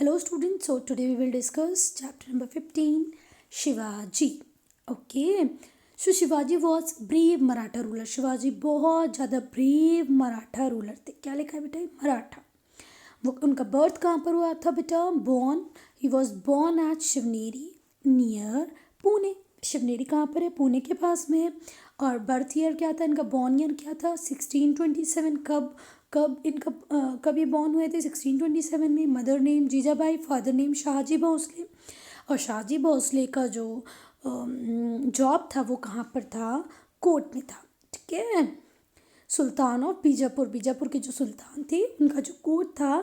Hello students, so today we will discuss chapter number 15, Shivaji. Okay, so Shivaji was brave Maratha ruler. Shivaji बहुत ज़्यादा brave Maratha ruler थे. क्या लिखा है बेटा? मराठा. वो उनका बर्थ कहाँ पर हुआ था बेटा? He was born at Shivneri near Pune. Shivneri कहाँ पर है? पुणे के पास में है. और बर्थ ईयर क्या था इनका? बॉर्न ईयर क्या था? 1627. कब ये बॉर्न हुए थे? 1627 में. Mother name Jijabai, father name Shahji Bhosale. और शाहजी भोसले का जो जॉब था वो कहाँ पर था? कोर्ट में था. ठीक है. सुल्तान ऑफ बीजापुर, बीजापुर के जो सुल्तान थे उनका जो कोर्ट था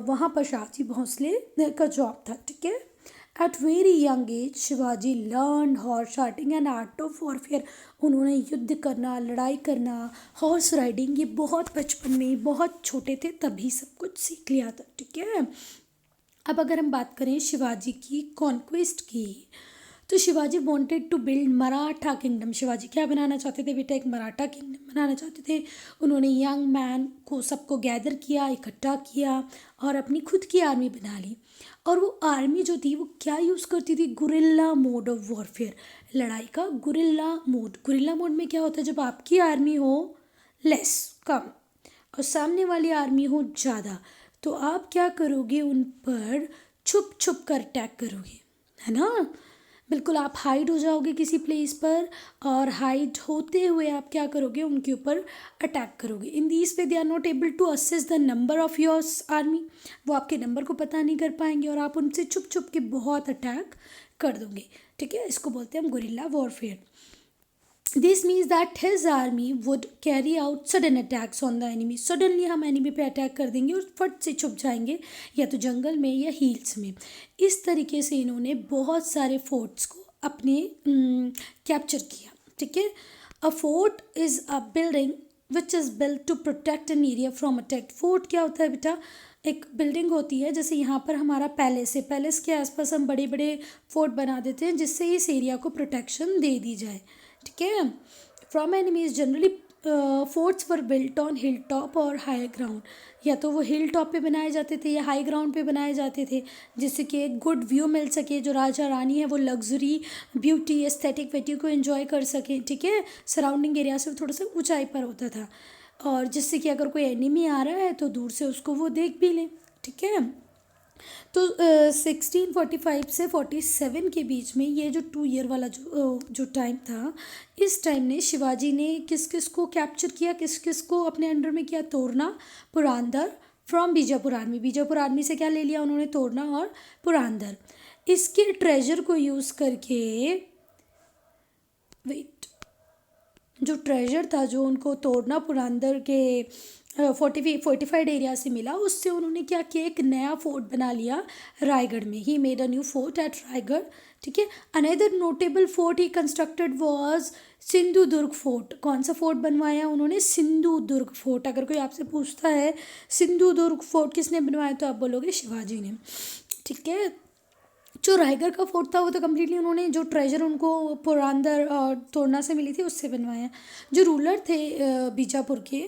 वहाँ पर शाहजी भोसले का जॉब था. ठीक है. At very young age Shivaji learn horse riding and art of warfare. उन्होंने युद्ध करना, लड़ाई करना, हॉर्स राइडिंग, ये बहुत बचपन में, बहुत छोटे थे तभी सब कुछ सीख लिया था. ठीक है. अब अगर हम बात करें शिवाजी की कॉन्क्वेस्ट की, तो Shivaji wanted to build Maratha kingdom. Shivaji क्या बनाना चाहते थे बेटा? एक मराठा किंगडम बनाना चाहते थे. उन्होंने यंग मैन को सबको गैदर किया, इकट्ठा किया और अपनी खुद की आर्मी बना ली. और वो आर्मी जो थी वो क्या यूज़ करती थी? Guerrilla mode of warfare. लड़ाई का गुरिल्ला मोड. गुरिल्ला मोड में क्या होता है? जब आपकी आर्मी हो लेस, कम, और सामने वाली आर्मी हो ज़्यादा, तो आप क्या करोगे? उन पर छुप छुप कर अटैक करोगे, है ना. बिल्कुल आप हाइड हो जाओगे किसी प्लेस पर और हाइड होते हुए आप क्या करोगे? उनके ऊपर अटैक करोगे. In this way they are not able to assess the number of your army. वो आपके नंबर को पता नहीं कर पाएंगे और आप उनसे छुप छुप के बहुत अटैक कर दोगे. ठीक है. इसको बोलते हैं हम guerrilla warfare. This means that his army would carry out sudden attacks on the enemy. Suddenly हम एनिमी पे अटैक कर देंगे और फट से छुप जाएंगे या तो जंगल में या हिल्स में. इस तरीके से इन्होंने बहुत सारे फोर्ट्स को अपने कैप्चर किया. ठीक है. A fort is a building which is built to protect an area from attack. Fort क्या होता है बेटा? एक बिल्डिंग होती है, जैसे यहाँ पर हमारा पैलेस है, पैलेस के आसपास हम बड़े बड़े फोर्ट बना देते हैं जिससे इस एरिया को प्रोटेक्शन दे दी जाए. ठीक है. From enemies generally forts were built on hill top और हाई ग्राउंड. या तो वो हिल टॉप पे बनाए जाते थे या हाई ग्राउंड पे बनाए जाते थे जिससे कि एक गुड व्यू मिल सके. जो राजा रानी है वो लग्जरी, ब्यूटी, एस्थेटिक वेटी को एंजॉय कर सके. ठीक है. सराउंडिंग एरिया से थोड़ा सा ऊंचाई पर होता था और जिससे कि अगर कोई एनिमी आ रहा है तो दूर से उसको वो देख भी ले. ठीक है. तो 1645 से 47 के बीच में ये जो 2 ईयर वाला जो टाइम था, इस टाइम ने शिवाजी ने किस किस को कैप्चर किया, किस किस को अपने अंडर में किया? Torna, Purandar from Bijapur army. Bijapur army से क्या ले लिया उन्होंने? तोरना और पुरंदर. इसके ट्रेजर को यूज़ करके, वेट, जो ट्रेजर था जो उनको तोरना पुरंदर के 45 एरिया से मिला, उससे उन्होंने क्या किया? एक नया फोर्ट बना लिया रायगढ़ में. He made a new fort eight Raigarh. ठीक है. Another notable fort he constructed was Sindhudurg fort. कौन सा फोर्ट बनवाया उन्होंने? सिंधुदुर्ग फोर्ट. अगर कोई आपसे पूछता है सिंधुदुर्ग फोर्ट किसने बनवाया तो आप बोलोगे शिवाजी ने. ठीक है. जो रायगढ़ का फोर्ट था वो तो कम्प्लीटली उन्होंने, जो ट्रेजर उनको पुरंदर और तोरना से मिली थी उससे बनवाया. जो रूलर थे बीजापुर के,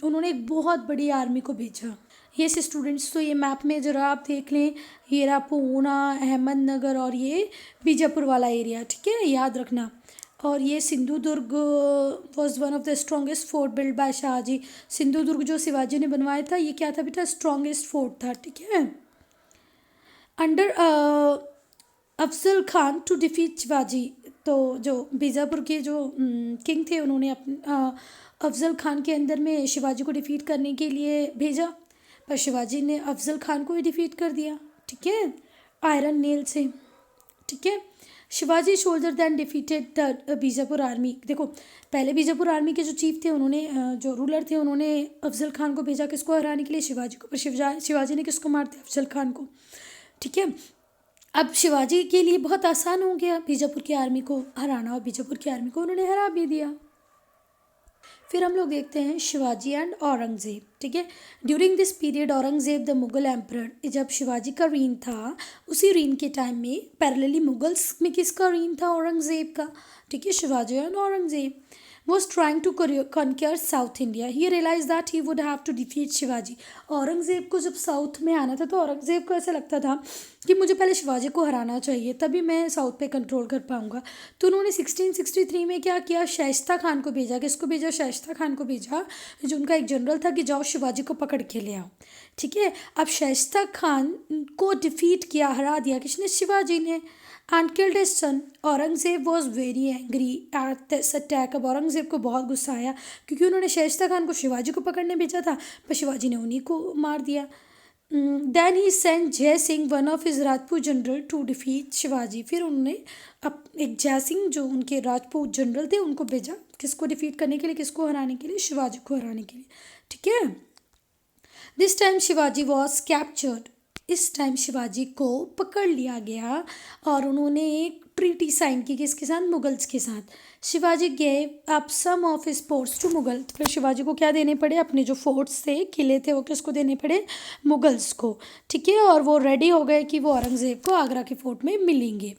उन्होंने एक बहुत बड़ी आर्मी को भेजा. ये से स्टूडेंट्स, तो ये मैप में ज़रा आप देख लें, ये रहा पूना, अहमदनगर और ये बीजापुर वाला एरिया. ठीक है, याद रखना. और ये Sindhudurg was one of the strongest fort build by Shahji. Sindhudurg जो शिवाजी ने बनवाया था ये क्या था बेटा? स्ट्रॉन्गेस्ट फोर्ट था. ठीक है. Under Afzal Khan to defeat Shivaji. तो जो बीजापुर के जो किंग थे उन्होंने अफजल खान के अंदर में शिवाजी को डिफीट करने के लिए भेजा, पर शिवाजी ने अफजल खान को ही डिफीट कर दिया. ठीक है. आयरन नेल से. ठीक है. Shivaji soldier then defeated the Bijapur army. देखो, पहले बीजापुर आर्मी के जो चीफ थे उन्होंने, जो रूलर थे, उन्होंने अफजल खान को भेजा किसको हराने के लिए? शिवाजी को. पर शिवाजी ने किसको मार दिया? अफजल खान को. ठीक है. अब शिवाजी के लिए बहुत आसान हो गया बीजापुर की आर्मी को हराना और बीजापुर की आर्मी को उन्होंने हरा भी दिया. फिर हम लोग देखते हैं शिवाजी एंड औरंगज़ेब. ठीक है. During this period Aurangzeb the Mughal emperor. जब शिवाजी का रीन था उसी रीन के टाइम में पैरेलली मुगल्स में किसका रीन था? औरंगज़ेब का. ठीक है. Shivaji and Aurangzeb was trying to conquer South India. He realized that he would have to defeat Shivaji. Aurangzeb को जब साउथ में आना था तो औरंगज़ेब को ऐसा लगता था कि मुझे पहले शिवाजी को हराना चाहिए, तभी मैं साउथ पे कंट्रोल कर पाऊंगा। तो उन्होंने 1663 में क्या किया, शाइस्ता खान को भेजा। किसको भेजा? शाइस्ता खान को भेजा, जो उनका एक जनरल था, कि जाओ शिवाजी को पकड़ के ले आओ। ठीक है, अब शाइस्ता खान को डिफीट किया, हरा दिया किसने? शिवाजी ने। And killed his son. Aurangzeb was very angry at this attack. अब औरंगज़ेब को बहुत गुस्सा आया क्योंकि उन्होंने शाइस्ता खान को शिवाजी को पकड़ने भेजा था, पर शिवाजी ने उन्हीं को मार दिया। देन ही sent Jai Singh, one of his Rajput general, to defeat Shivaji. फिर उन्होंने अब एक जय सिंह जो उनके राजपूत जनरल थे उनको भेजा, किसको डिफीट करने के लिए? किसको हराने के लिए? शिवाजी को हराने के लिए। ठीक है, this time Shivaji was captured. इस टाइम शिवाजी को पकड़ लिया गया और उन्होंने एक ट्रीटी साइन की, किसके साथ? मुगल्स के साथ। Shivaji gave up some of his forts to Mughal. तो फिर शिवाजी को क्या देने पड़े? अपने जो फोर्ट्स थे, किले थे, वो किसको देने पड़े? मुगल्स को। ठीक है, और वो रेडी हो गए कि वो औरंगज़ेब को आगरा के फोर्ट में मिलेंगे।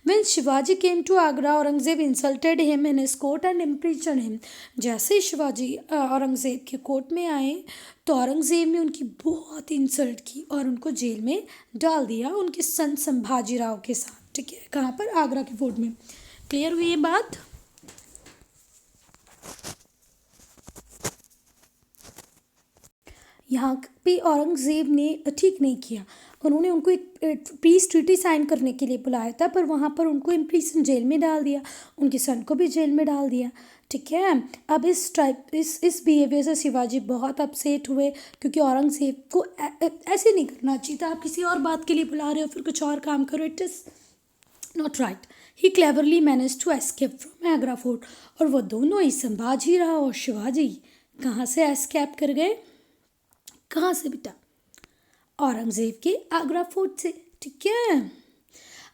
When Shivaji came to Agra, Aurangzeb insulted him in his court and imprisoned him. जैसे ही शिवाजी औरंगज़ेब के कोर्ट में आए तो औरंगज़ेब ने उनकी बहुत इंसल्ट की और उनको जेल में डाल दिया, उनके सन संभाजी राव के साथ। ठीक है, कहाँ पर? आगरा के फोर्ट में। क्लियर हुई ये बात? यहाँ पे औरंगज़ेब ने ठीक नहीं किया, उन्होंने उनको एक पीस ट्रीटी साइन करने के लिए बुलाया था, पर वहाँ पर उनको इम्प्रिजन जेल में डाल दिया, उनके सन को भी जेल में डाल दिया। ठीक है, अब इस बिहेवियर से शिवाजी बहुत अपसेट हुए क्योंकि औरंगज़ेब को ऐसे नहीं करना चाहिए था। आप किसी और बात के लिए बुला रहे हो, फिर कुछ और काम करो, it is not right. He cleverly manage to escape from Agra fort. और वो दोनों ही, संभाजी राव और शिवाजी, कहाँ से एस्केप कर गए? कहाँ से बेटा? औरंगज़ेब के आगरा फोर्ट से। ठीक है,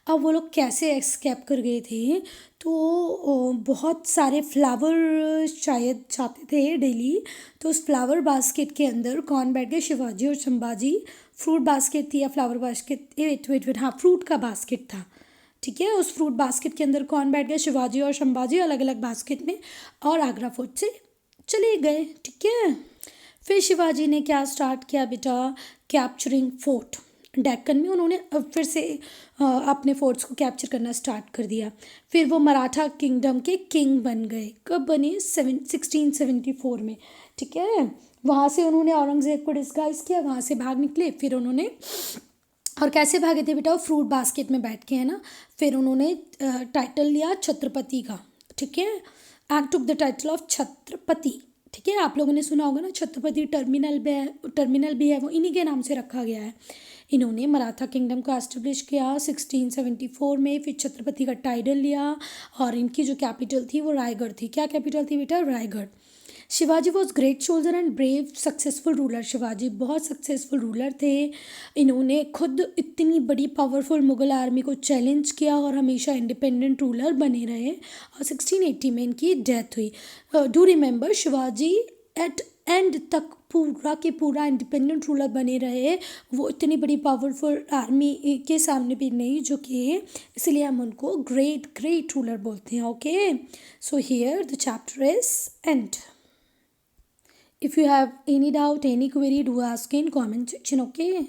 अब वो लोग कैसे एस्केप कर गए थे? तो बहुत सारे फ्लावर शायद चाहते थे डेली, तो उस फ्लावर बास्केट के अंदर कौन बैठ गए? शिवाजी और संभाजी। फ्रूट बास्केट थी या फ्लावर बास्केट? वेट, हाँ, फ्रूट का बास्केट था। ठीक है, उस फ्रूट बास्केट के अंदर कौन बैठ गए? शिवाजी और संभाजी, अलग अलग बास्केट में, और आगरा फोर्ट से चले गए। ठीक है, फिर शिवाजी ने क्या स्टार्ट किया बेटा? Capturing fort. डेक्कन में उन्होंने फिर से अपने फोर्ट्स को कैप्चर करना स्टार्ट कर दिया। फिर वो मराठा किंगडम के किंग बन गए। कब बने? 1674 में। ठीक है, वहाँ से उन्होंने औरंगज़ेब को डिस्गाइज किया, वहाँ से भाग निकले। फिर उन्होंने, और कैसे भागे थे बेटा? फ्रूट बास्केट में बैठ के, है ना। फिर उन्होंने टाइटल लिया छत्रपति का। ठीक है, and took the title of Chhatrapati. ठीक है, आप लोगों ने सुना होगा ना, छत्रपति टर्मिनल भी है वो इन्हीं के नाम से रखा गया है। इन्होंने मराठा किंगडम को एस्टेब्लिश किया 1674 में। फिर छत्रपति का टाइटल लिया और इनकी जो कैपिटल थी वो रायगढ़ थी। क्या कैपिटल थी बेटा? Raigarh. Shivaji was great soldier and brave successful ruler. Shivaji बहुत सक्सेसफुल रूलर थे। इन्होंने खुद इतनी बड़ी पावरफुल मुग़ल आर्मी को चैलेंज किया और हमेशा इंडिपेंडेंट रूलर बने रहे, और 1680 में इनकी डेथ हुई। Do remember, Shivaji at end तक पूरा के पूरा इंडिपेंडेंट रूलर बने रहे, वो इतनी बड़ी पावरफुल आर्मी के सामने भी नहीं झुके, इसलिए हम उनको ग्रेट रूलर बोलते हैं। Okay, so here the chapter is and. If you have any doubt, any query, do ask in comment section. Okay.